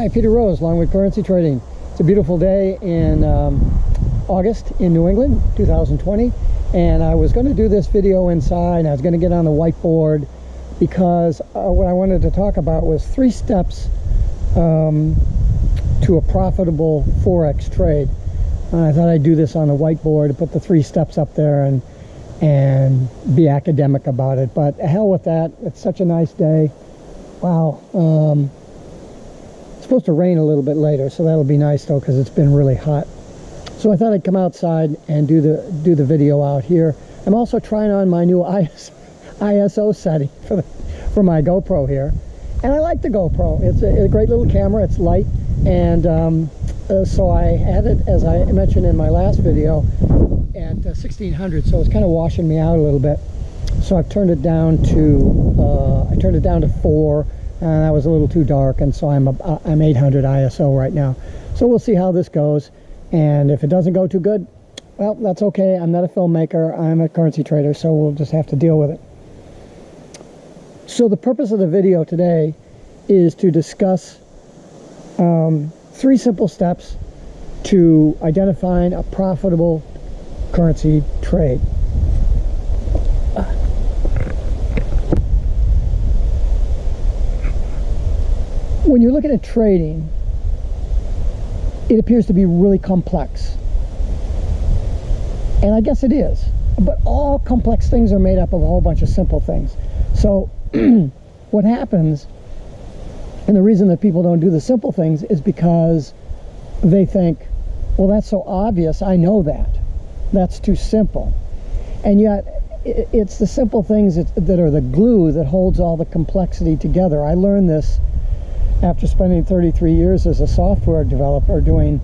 Hi, Peter Rose, Longwood Currency Trading. It's a beautiful day in August in New England, 2020, and I was going to do this video inside. I was going to get on the whiteboard because what I wanted to talk about was 3 steps to a profitable Forex trade. I thought I'd do this on the whiteboard, put the 3 steps up there and be academic about it, but hell with that. It's such a nice day. Wow. It's supposed to rain a little bit later, so that'll be nice though, because it's been really hot. So I thought I'd come outside and do the video out here. I'm also trying on my new ISO setting for my GoPro here, and I like the GoPro. It's a great little camera. It's light, and so I had it, as I mentioned in my last video, at 1600. So it's kind of washing me out a little bit. So I've turned it down to 4. And that was a little too dark, and so I'm 800 ISO right now. So we'll see how this goes, and if it doesn't go too good, well, that's okay. I'm not a filmmaker, I'm a currency trader, so we'll just have to deal with it. So the purpose of the video today is to discuss 3 simple steps to identifying a profitable currency trade. When you're looking at trading, it appears to be really complex. And I guess it is. But all complex things are made up of a whole bunch of simple things. So what happens, and the reason that people don't do the simple things, is because they think, well, that's so obvious, I know that. That's too simple. And yet, it's the simple things that are the glue that holds all the complexity together. I learned this after spending 33 years as a software developer doing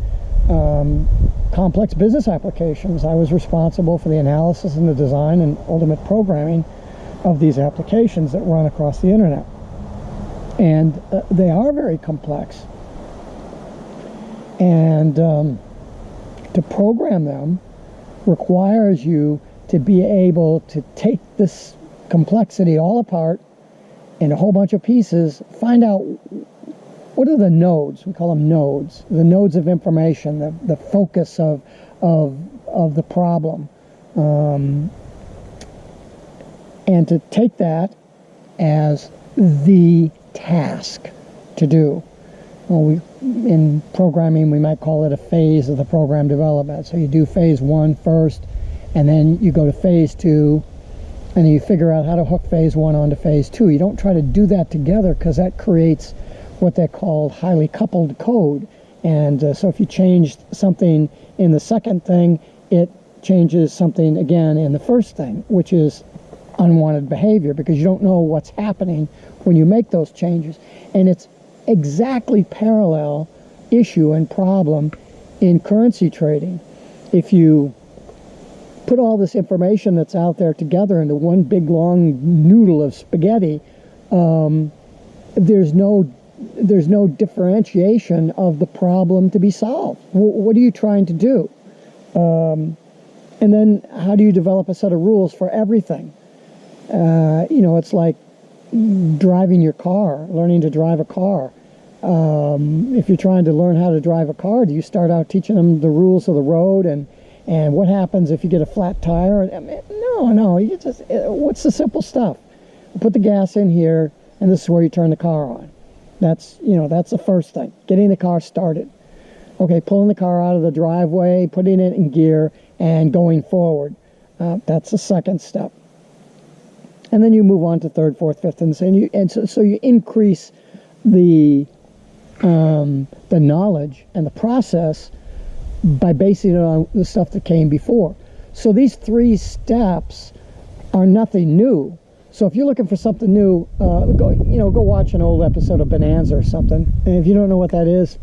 complex business applications. I was responsible for the analysis and the design and ultimate programming of these applications that run across the internet. And they are very complex. And to program them requires you to be able to take this complexity all apart in a whole bunch of pieces, find out what are the nodes. We call them nodes, the nodes of information, the focus of the problem, and to take that as the task to do. Well, in programming, we might call it a phase of the program development. So you do phase 1 first, and then you go to phase 2, and then you figure out how to hook phase 1 onto phase 2. You don't try to do that together, because that creates what they call highly coupled code. And so if you change something in the second thing, it changes something again in the first thing, which is unwanted behavior, because you don't know what's happening when you make those changes. And it's exactly parallel issue and problem in currency trading. If you put all this information that's out there together into one big long noodle of spaghetti, there's no differentiation of the problem to be solved. What are you trying to do? And then how do you develop a set of rules for everything? It's like driving your car, learning to drive a car. If you're trying to learn how to drive a car, do you start out teaching them the rules of the road and what happens if you get a flat tire? No, you just, what's the simple stuff? Put the gas in here, and this is where you turn the car on. That's the first thing, getting the car started. Okay, pulling the car out of the driveway, putting it in gear, and going forward. That's the second step. And then you move on to 3rd, 4th, 5th, so you increase the knowledge and the process by basing it on the stuff that came before. So these 3 steps are nothing new. So if you're looking for something new, go watch an old episode of Bonanza or something. And if you don't know what that is,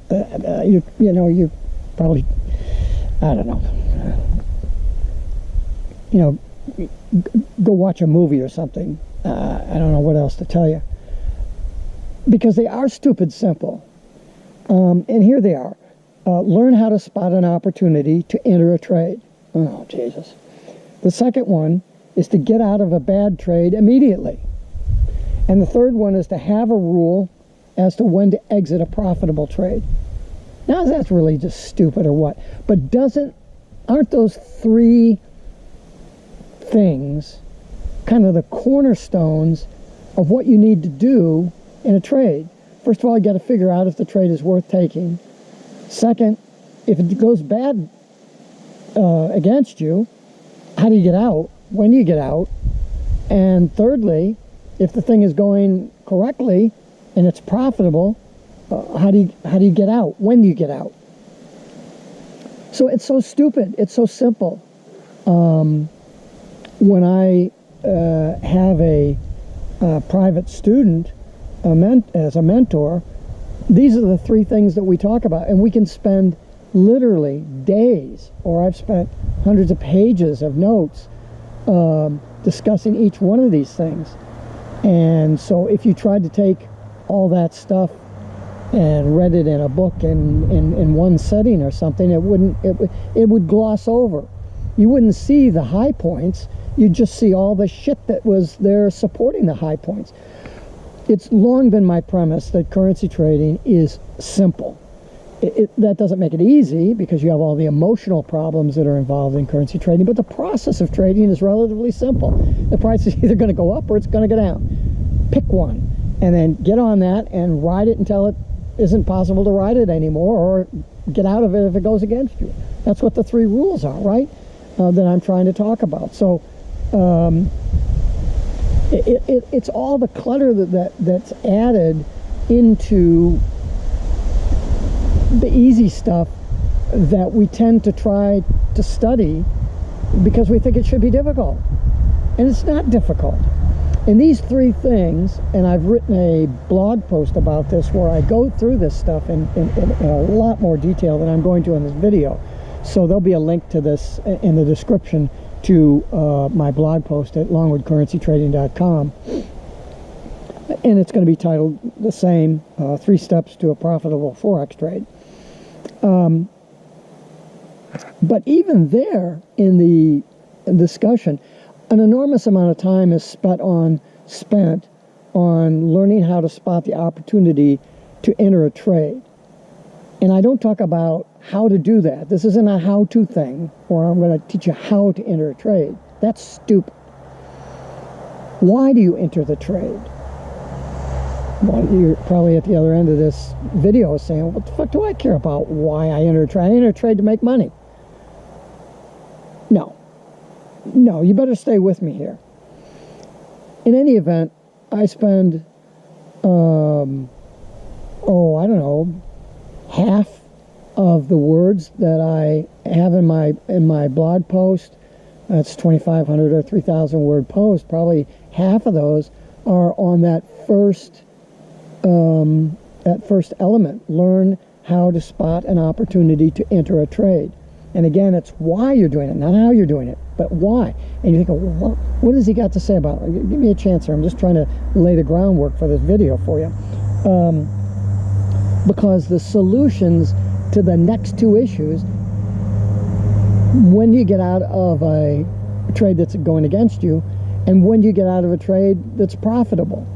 you're probably, I don't know. Go watch a movie or something. I don't know what else to tell you, because they are stupid simple. And here they are. Learn how to spot an opportunity to enter a trade. Oh, Jesus. The second one is to get out of a bad trade immediately. And the third one is to have a rule as to when to exit a profitable trade. Now, that's really just stupid or what? But aren't those three things kind of the cornerstones of what you need to do in a trade? First of all, you got to figure out if the trade is worth taking. Second, if it goes bad against you, how do you get out? When do you get out? And thirdly, if the thing is going correctly and it's profitable, how do you get out? When do you get out? So it's so stupid. It's so simple. When I have a private student as a mentor, these are the three things that we talk about, and we can spend literally days, or I've spent hundreds of pages of notes discussing each one of these things. And so if you tried to take all that stuff and read it in a book in one setting or something, it would gloss over. You wouldn't see the high points. You'd just see all the shit that was there supporting the high points. It's long been my premise that currency trading is simple. That doesn't make it easy, because you have all the emotional problems that are involved in currency trading, but the process of trading is relatively simple. The price is either going to go up or it's going to go down. Pick one, and then get on that and ride it until it isn't possible to ride it anymore, or get out of it if it goes against you. That's what the three rules are, right? That I'm trying to talk about. So it's all the clutter that's added into the easy stuff that we tend to try to study because we think it should be difficult. And it's not difficult. And these three things, and I've written a blog post about this where I go through this stuff in a lot more detail than I'm going to in this video. So there'll be a link to this in the description to my blog post at longwoodcurrencytrading.com. And it's going to be titled the same, 3 Steps to a Profitable Forex Trade. But even there in the discussion, an enormous amount of time is spent on learning how to spot the opportunity to enter a trade. And I don't talk about how to do that. This isn't a how-to thing, or I'm going to teach you how to enter a trade. That's stupid. Why do you enter the trade? Well, you're probably at the other end of this video saying, what the fuck do I care about why I enter a trade? I enter a trade to make money. No, you better stay with me here. In any event, I spend, I don't know, half of the words that I have in my blog post. That's 2,500 or 3,000 word post. Probably half of those are on that first element. Learn how to spot an opportunity to enter a trade. And again, it's why you're doing it, not how you're doing it, but why. And you think, well, what has he got to say about it? Give me a chance here. I'm just trying to lay the groundwork for this video for you. Because the solutions to the next two issues, when do you get out of a trade that's going against you, and when do you get out of a trade that's profitable?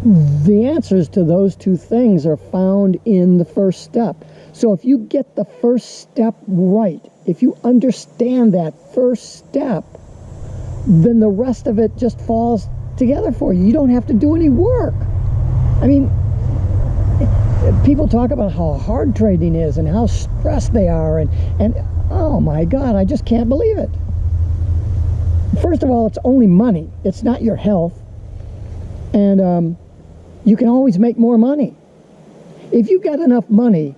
The answers to those two things are found in the first step. So if you get the first step right, if you understand that first step, then the rest of it just falls together for you. You don't have to do any work. I mean, people talk about how hard trading is and how stressed they are, and oh my God, I just can't believe it. First of all, it's only money. It's not your health. And you can always make more money. If you've got enough money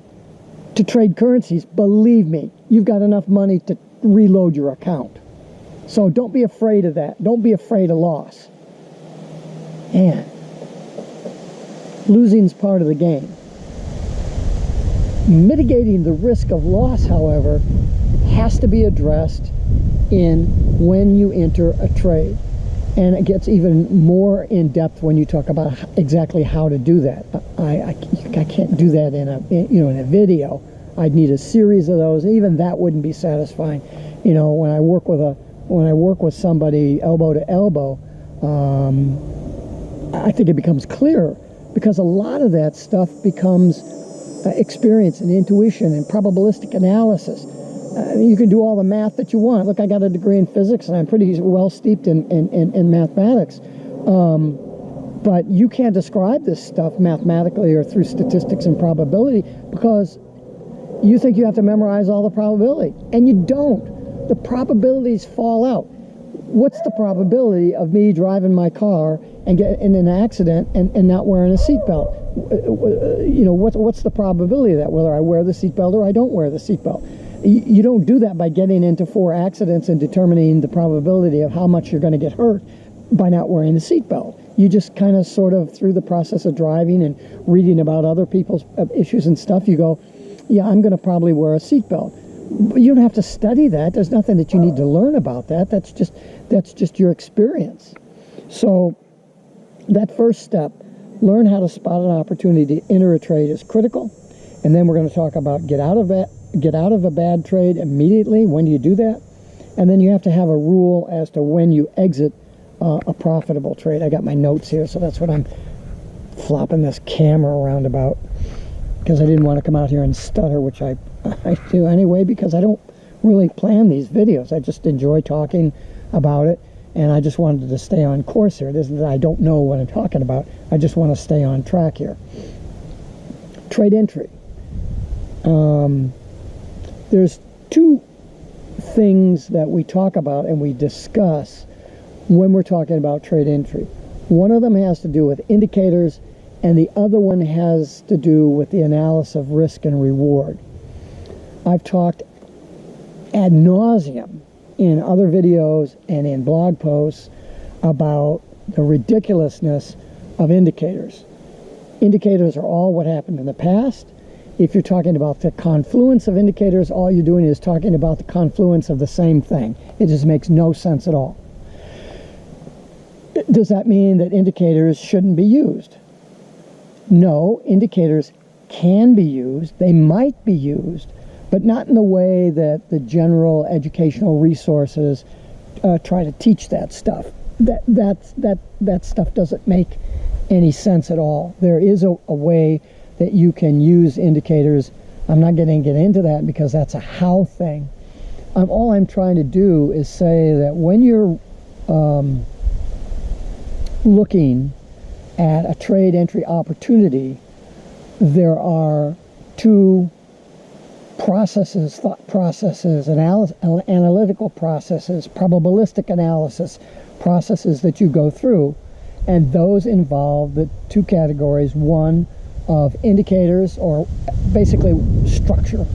to trade currencies, believe me, you've got enough money to reload your account. So don't be afraid of that. Don't be afraid of loss. And losing's part of the game. Mitigating the risk of loss, however, has to be addressed in when you enter a trade. And it gets even more in depth when you talk about exactly how to do that. I can't do that in a video. I'd need a series of those. Even that wouldn't be satisfying. You know, when I work with somebody elbow to elbow, I think it becomes clear because a lot of that stuff becomes experience and intuition and probabilistic analysis. You can do all the math that you want. Look, I got a degree in physics, and I'm pretty well steeped in mathematics. But you can't describe this stuff mathematically or through statistics and probability, because you think you have to memorize all the probability, and you don't. The probabilities fall out. What's the probability of me driving my car and get in an accident and not wearing a seatbelt? What's the probability of that, whether I wear the seatbelt or I don't wear the seatbelt? You don't do that by getting into 4 accidents and determining the probability of how much you're going to get hurt by not wearing the seatbelt. You just kind of sort of, through the process of driving and reading about other people's issues and stuff, you go, yeah, I'm going to probably wear a seatbelt. But you don't have to study that. There's nothing that you need to learn about that. That's just your experience. So that first step, learn how to spot an opportunity to enter a trade, is critical. And then we're going to talk about get out of a bad trade immediately. When do you do that? And then you have to have a rule as to when you exit a profitable trade. I got my notes here, so that's what I'm flopping this camera around about, because I didn't want to come out here and stutter, which I do anyway, because I don't really plan these videos. I just enjoy talking about it, and I just wanted to stay on course here. It isn't that I don't know what I'm talking about. I just want to stay on track here. Trade entry. There's 2 things that we talk about and we discuss when we're talking about trade entry. One of them has to do with indicators, and the other one has to do with the analysis of risk and reward. I've talked ad nauseum in other videos and in blog posts about the ridiculousness of indicators. Indicators are all what happened in the past. If you're talking about the confluence of indicators, all you're doing is talking about the confluence of the same thing. It just makes no sense at all. Does that mean that indicators shouldn't be used? No, indicators can be used. They might be used, but not in the way that the general educational resources try to teach that stuff. That stuff doesn't make any sense at all. There is a way that you can use indicators. I'm not going to get into that because that's a how thing. All I'm trying to do is say that when you're looking at a trade entry opportunity, there are 2 processes, thought processes, analytical processes, probabilistic analysis processes that you go through, and those involve the 2 categories. One of indicators, or basically structure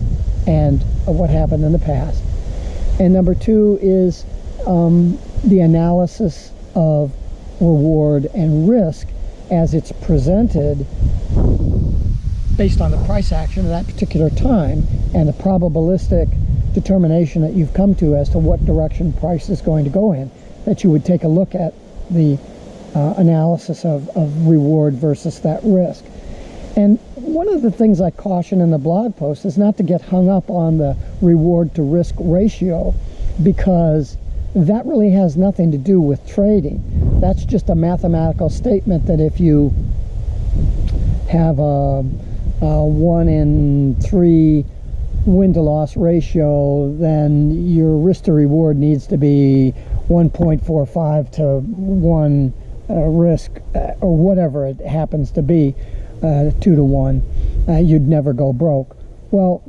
and what happened in the past, and number 2 is the analysis of reward and risk as it's presented based on the price action at that particular time and the probabilistic determination that you've come to as to what direction price is going to go in, that you would take a look at the analysis of reward versus that risk. And one of the things I caution in the blog post is not to get hung up on the reward to risk ratio, because that really has nothing to do with trading. That's just a mathematical statement that if you have a 1 in 3 win-to-loss ratio, then your risk to reward needs to be 1.45 to 1 risk, or whatever it happens to be, 2 to 1. You'd never go broke. Well,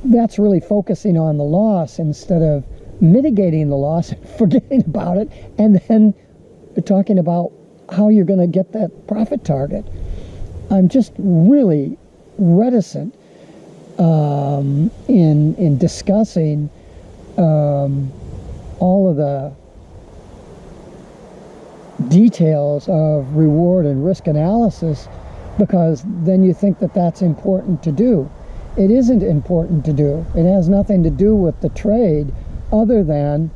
that's really focusing on the loss instead of mitigating the loss and forgetting about it, and then talking about how you're going to get that profit target. I'm just really reticent in discussing all of the details of reward and risk analysis, because then you think that that's important to do. It isn't important to do. It has nothing to do with the trade other than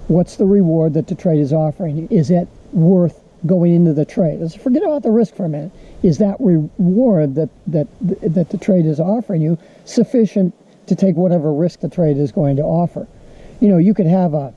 what's the reward that the trade is offering. Is it worth going into the trade? Let's forget about the risk for a minute. Is that reward that the trade is offering you sufficient to take whatever risk the trade is going to offer? You know, you could have a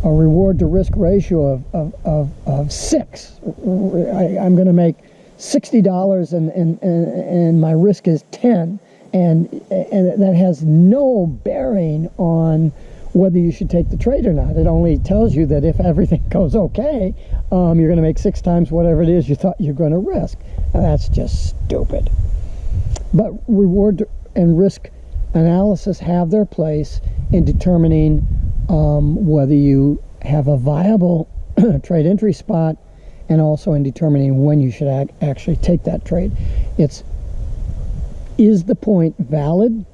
a reward to risk ratio of 6. I'm going to make $60 and my risk is 10, and that has no bearing on whether you should take the trade or not. It only tells you that if everything goes okay, you're going to make 6 times whatever it is you thought you're going to risk. Now, that's just stupid. But reward and risk analysis have their place in determining whether you have a viable trade entry spot, and also in determining when you should actually take that trade. Is the point valid,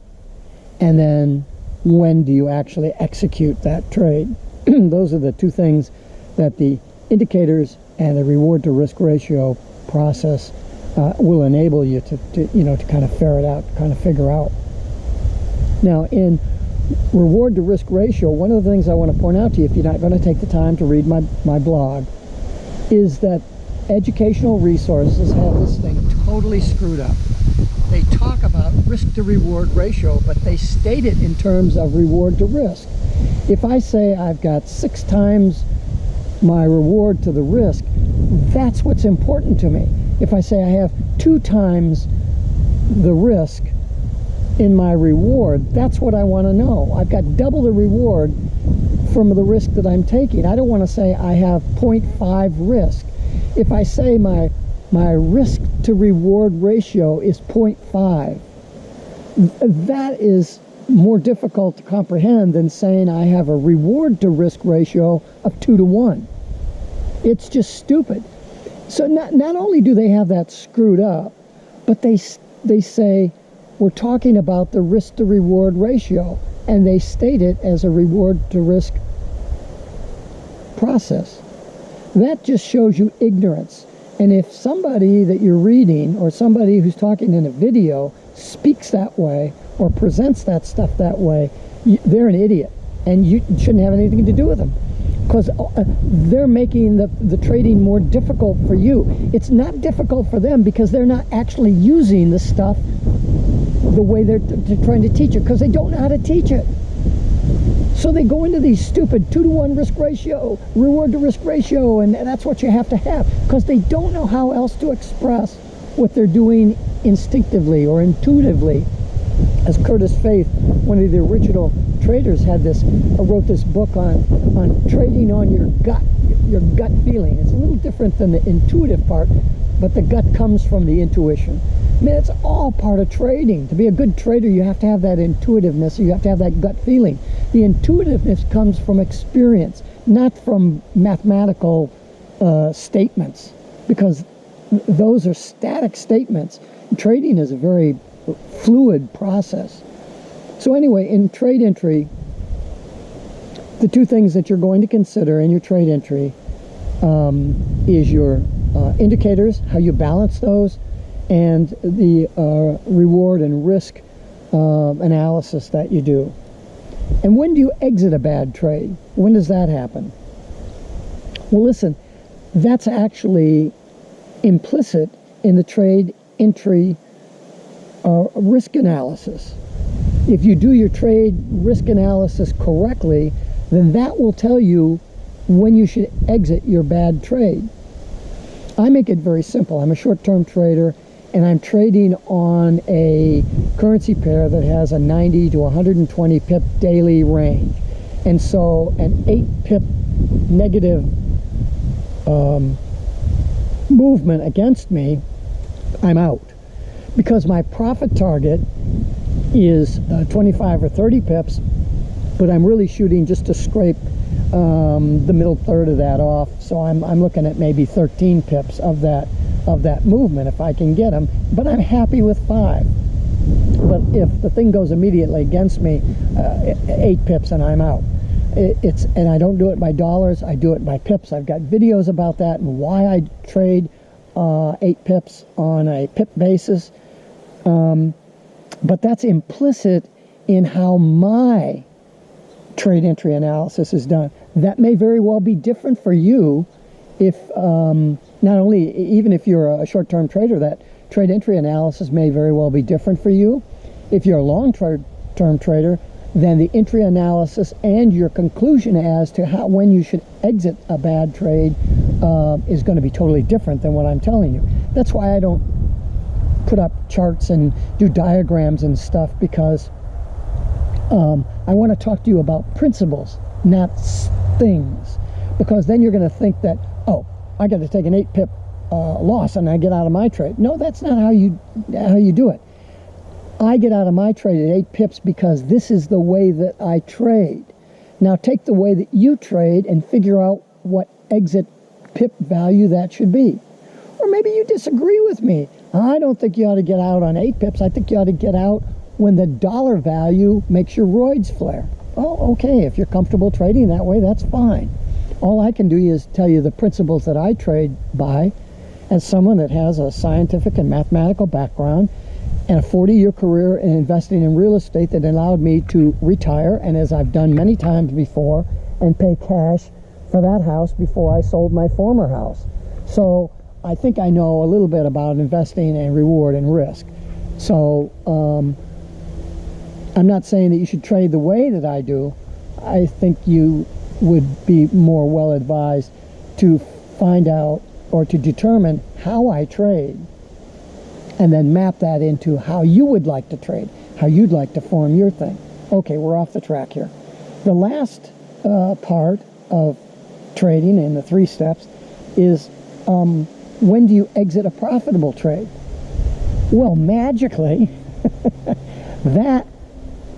and then when do you actually execute that trade? Those are the two things that the indicators and the reward to risk ratio process will enable you to kind of ferret out, kind of figure out. Now, in reward to risk ratio, one of the things I want to point out to you, if you're not going to take the time to read my blog, is that educational resources have this thing totally screwed up. They talk about risk to reward ratio, but they state it in terms of reward to risk. If I say I've got 6 times my reward to the risk, that's what's important to me. If I say I have 2 times the risk in my reward, that's what I want to know. I've got double the reward from the risk that I'm taking. I don't want to say I have 0.5 risk. If I say my risk to reward ratio is 0.5, that is more difficult to comprehend than saying I have a reward to risk ratio of 2 to 1. It's just stupid. So not only do they have that screwed up, but they say we're talking about the risk to reward ratio, and they state it as a reward to risk process. That just shows you ignorance. And if somebody that you're reading, or somebody who's talking in a video, speaks that way or presents that stuff that way, they're an idiot, and you shouldn't have anything to do with them, because they're making the trading more difficult for you. It's not difficult for them because they're not actually using the stuff the way they're trying to teach it, because they don't know how to teach it. So they go into these stupid 2 to 1 risk ratio, reward to risk ratio, and that's what you have to have, because they don't know how else to express what they're doing instinctively or intuitively. As Curtis Faith, one of the original traders, wrote this book on trading on your gut feeling. It's a little different than the intuitive part, but the gut comes from the intuition. I mean, it's all part of trading. To be a good trader, you have to have that intuitiveness, you have to have that gut feeling. The intuitiveness comes from experience, not from mathematical statements, because those are static statements. Trading is a very fluid process. So anyway, in trade entry, the two things that you're going to consider in your trade entry is your indicators, how you balance those, and the reward and risk analysis that you do. And when do you exit a bad trade? When does that happen? Well, listen, that's actually implicit in the trade entry risk analysis. If you do your trade risk analysis correctly, then that will tell you when you should exit your bad trade. I make it very simple. I'm a short-term trader, and I'm trading on a currency pair that has a 90 to 120 pip daily range. And so an 8 pip negative movement against me, I'm out. Because my profit target is 25 or 30 pips, but I'm really shooting just to scrape the middle third of that off. So I'm looking at maybe 13 pips of that movement if I can get them, but I'm happy with 5. But if the thing goes immediately against me, 8 pips and I'm out. And I don't do it by dollars, I do it by pips. I've got videos about that and why I trade 8 pips on a pip basis. But that's implicit in how my trade entry analysis is done. That may very well be different for you if, not only, even if you're a short-term trader, that trade entry analysis may very well be different for you. If you're a long-term trader, then the entry analysis and your conclusion as to when you should exit a bad trade is going to be totally different than what I'm telling you. That's why I don't put up charts and do diagrams and stuff, because I want to talk to you about principles, not things, because then you're going to think that, oh, I got to take an 8 pip loss and I get out of my trade. No, that's not how you do it. I get out of my trade at 8 pips because this is the way that I trade. Now take the way that you trade and figure out what exit pip value that should be. Or maybe you disagree with me. I don't think you ought to get out on 8 pips. I think you ought to get out when the dollar value makes your roids flare. Oh, okay, if you're comfortable trading that way, that's fine. All I can do is tell you the principles that I trade by as someone that has a scientific and mathematical background and a 40-year career in investing in real estate that allowed me to retire, and as I've done many times before, and pay cash for that house before I sold my former house. So I think I know a little bit about investing and reward and risk. So I'm not saying that you should trade the way that I do. I think you would be more well advised to find out or to determine how I trade, and then map that into how you would like to trade, how you'd like to form your thing. Okay, we're off the track here. The last part of trading in the 3 steps is when do you exit a profitable trade? Well, magically, the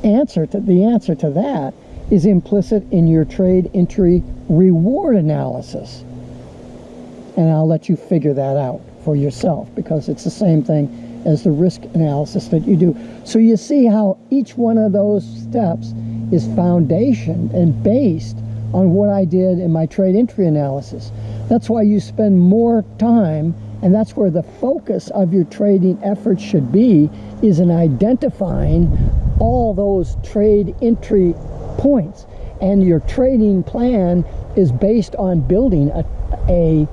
answer to that is implicit in your trade entry reward analysis. And I'll let you figure that out for yourself, because it's the same thing as the risk analysis that you do. So you see how each one of those steps is foundation and based on what I did in my trade entry analysis. That's why you spend more time, and that's where the focus of your trading efforts should be, is in identifying all those trade entry points. And your trading plan is based on building a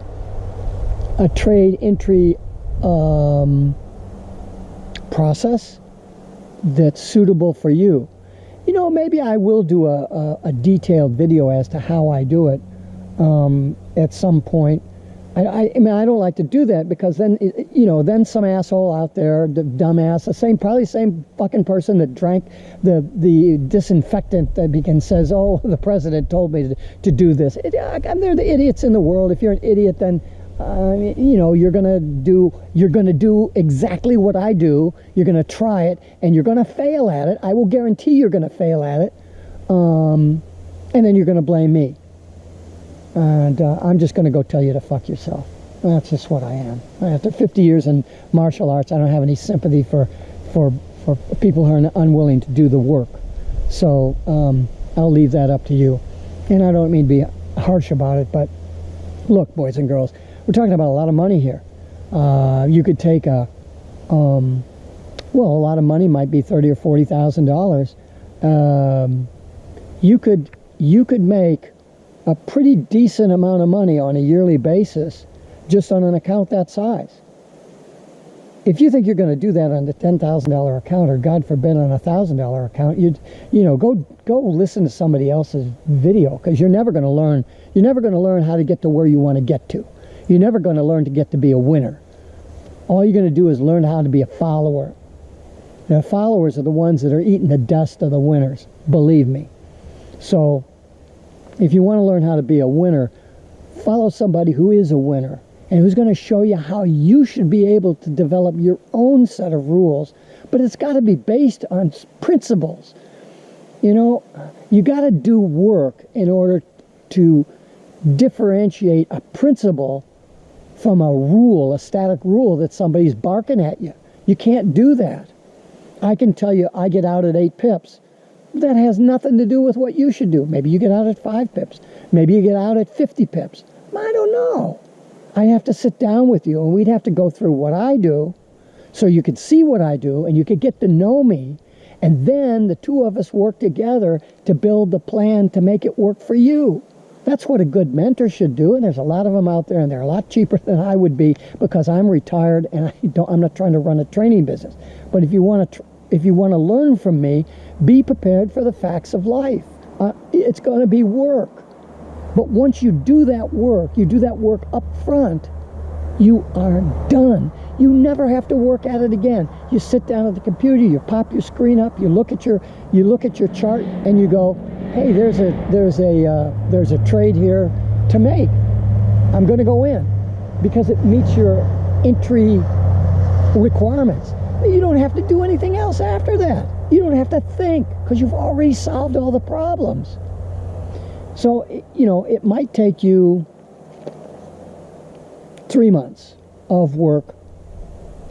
trade entry process that's suitable for you. You know, maybe I will do a detailed video as to how I do it at some point. I mean, I don't like to do that, because then, you know, then some asshole out there, the dumbass, probably the same fucking person that drank the disinfectant that says, oh, the president told me to do this. They're the idiots in the world. If you're an idiot, then you know, you're gonna do exactly what I do. You're gonna try it, and you're gonna fail at it. I will guarantee you're gonna fail at it, and then you're gonna blame me. And I'm just gonna go tell you to fuck yourself. That's just what I am. After 50 years in martial arts, I don't have any sympathy for people who are unwilling to do the work. So I'll leave that up to you. And I don't mean to be harsh about it, but look, boys and girls, we're talking about a lot of money here. You could take a lot of money might be $30,000 or $40,000. You could make a pretty decent amount of money on a yearly basis just on an account that size. If you think you're going to do that on the $10,000 account, or God forbid on a $1,000 account, you know, go listen to somebody else's video, because you're never going to learn. You're never going to learn how to get to where you want to get to. You're never going to learn to get to be a winner. All you're going to do is learn how to be a follower. The followers are the ones that are eating the dust of the winners, believe me. So if you want to learn how to be a winner, follow somebody who is a winner and who's going to show you how you should be able to develop your own set of rules. But it's got to be based on principles. You know, you got to do work in order to differentiate a principle from a rule, a static rule that somebody's barking at you. You can't do that. I can tell you I get out at 8 pips. That has nothing to do with what you should do. Maybe you get out at 5 pips. Maybe you get out at 50 pips. I don't know. I have to sit down with you, and we'd have to go through what I do so you could see what I do and you could get to know me. And then the two of us work together to build the plan to make it work for you. That's what a good mentor should do, and there's a lot of them out there, and they're a lot cheaper than I would be, because I'm retired and I'm not trying to run a training business. But if you want to if you want to learn from me, be prepared for the facts of life. It's going to be work. But once you do that work up front, you are done. You never have to work at it again. You sit down at the computer, you pop your screen up, you look at your chart, and you go, hey, there's a trade here to make. I'm going to go in because it meets your entry requirements. You don't have to do anything else after that. You don't have to think because you've already solved all the problems. So, you know, it might take you 3 months of work.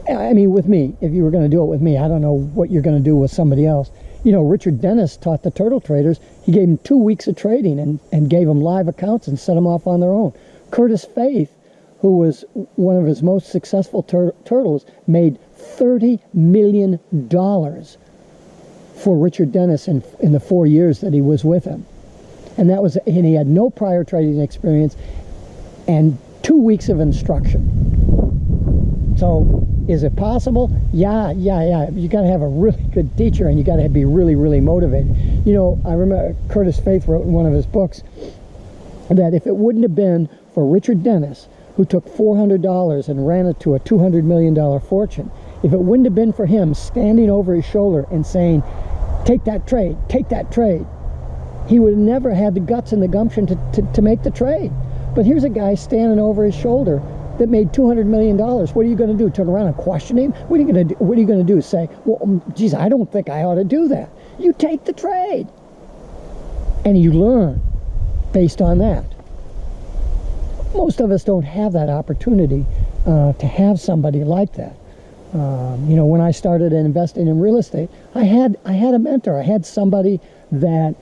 I mean, with me, if you were going to do it with me, I don't know what you're going to do with somebody else. You know, Richard Dennis taught the turtle traders. He gave them 2 weeks of trading and gave them live accounts and set them off on their own. Curtis Faith, who was one of his most successful turtles, made $30 million for Richard Dennis in the 4 years that he was with him. And he had no prior trading experience and 2 weeks of instruction. So, is it possible? Yeah. You got to have a really good teacher, and you got to be really, really motivated. You know, I remember Curtis Faith wrote in one of his books that if it wouldn't have been for Richard Dennis, who took $400 and ran it to a $200 million fortune, if it wouldn't have been for him standing over his shoulder and saying, take that trade, he would have never had the guts and the gumption to make the trade. But here's a guy standing over his shoulder that made $200 million. What are you going to do? Turn around and question him? What are you going to do? Say, well, geez, I don't think I ought to do that. You take the trade. And you learn based on that. Most of us don't have that opportunity to have somebody like that. You know, when I started investing in real estate, I had a mentor. I had somebody that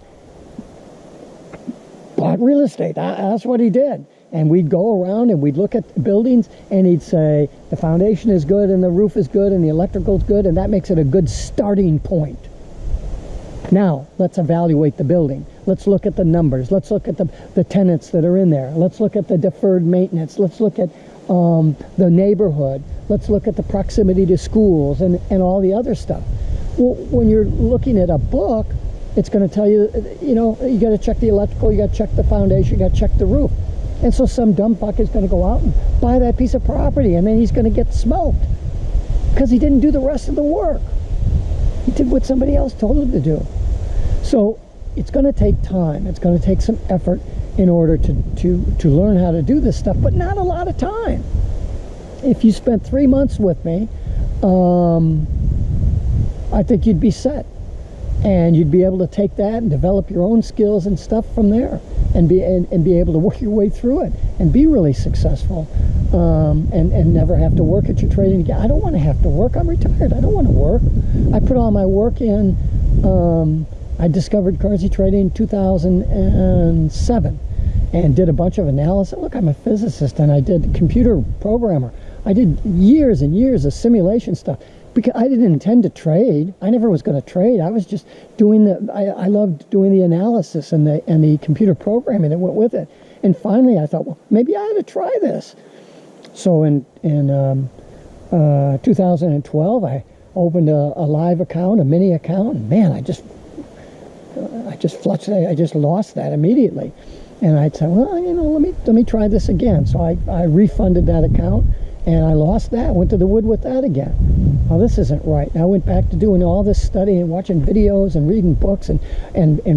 bought real estate. That's what he did. And we'd go around and we'd look at buildings, and he'd say the foundation is good and the roof is good and the electrical's good, and that makes it a good starting point. Now, let's evaluate the building. Let's look at the numbers. Let's look at the tenants that are in there. Let's look at the deferred maintenance. Let's look at the neighborhood. Let's look at the proximity to schools and all the other stuff. Well, when you're looking at a book, it's going to tell you, you know, you got to check the electrical, you got to check the foundation, you got to check the roof. And so some dumb fuck is going to go out and buy that piece of property, and then he's going to get smoked because he didn't do the rest of the work. He did what somebody else told him to do. So it's going to take time. It's going to take some effort in order to learn how to do this stuff, but not a lot of time. If you spent 3 months with me, I think you'd be set. And you'd be able to take that and develop your own skills and stuff from there, and be able to work your way through it and be really successful, and never have to work at your trading again. I don't want to have to work. I'm retired. I don't want to work. I put all my work in. I discovered currency trading in 2007 and did a bunch of analysis. Look, I'm a physicist, and I did computer programmer. I did years and years of simulation stuff. Because I didn't intend to trade. I never was going to trade. I was just doing I loved doing the analysis and the computer programming that went with it. And finally I thought, well, maybe I ought to try this. So in 2012, I opened a live account, a mini account, and man, I just flushed it. I just lost that immediately. And I'd say, well, you know, let me try this again. So I refunded that account, and I lost that. Went to the wood with that again. Well, this isn't right. And I went back to doing all this studying and watching videos and reading books and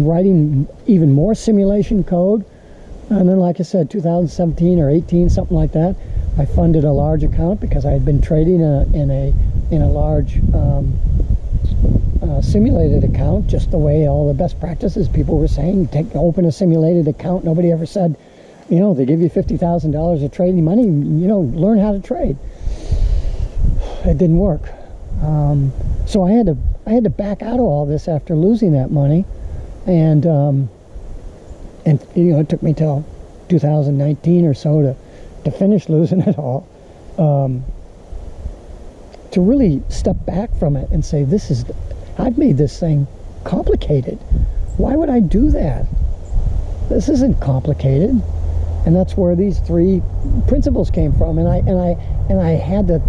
writing even more simulation code. And then, like I said, 2017 or 18, something like that, I funded a large account because I had been trading in a large simulated account, just the way all the best practices people were saying. Open a simulated account. Nobody ever said, you know, they give you $50,000 of trading money, you know, learn how to trade. It didn't work. So I had to back out of all this after losing that money, and you know, it took me till 2019 or so to finish losing it all, to really step back from it and say, I've made this thing complicated. Why would I do that? This isn't complicated. And that's where these 3 principles came from. And I had to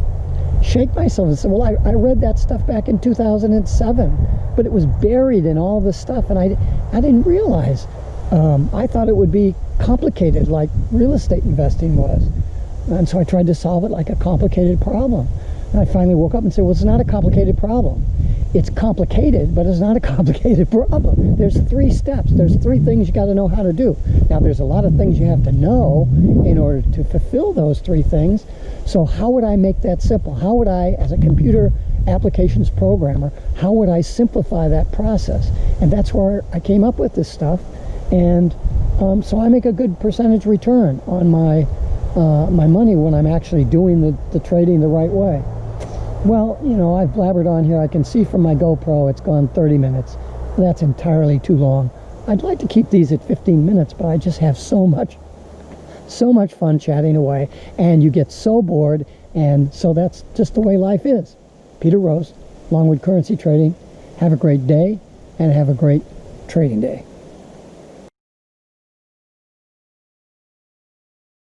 shake myself and say, well, I read that stuff back in 2007, but it was buried in all this stuff, and I didn't realize. I thought it would be complicated like real estate investing was. And so I tried to solve it like a complicated problem. And I finally woke up and said, well, it's not a complicated problem. It's complicated, but it's not a complicated problem. There's 3 steps. There's 3 things you got to know how to do. Now, there's a lot of things you have to know in order to fulfill those 3 things. So how would I make that simple? How would I, as a computer applications programmer, how would I simplify that process? And that's where I came up with this stuff. And so I make a good percentage return on my my money when I'm actually doing the trading the right way. Well, you know, I've blabbered on here. I can see from my GoPro it's gone 30 minutes. That's entirely too long. I'd like to keep these at 15 minutes, but I just have so much fun chatting away, and you get so bored, and so that's just the way life is. Peter Rose, Longwood Currency Trading. Have a great day, and have a great trading day.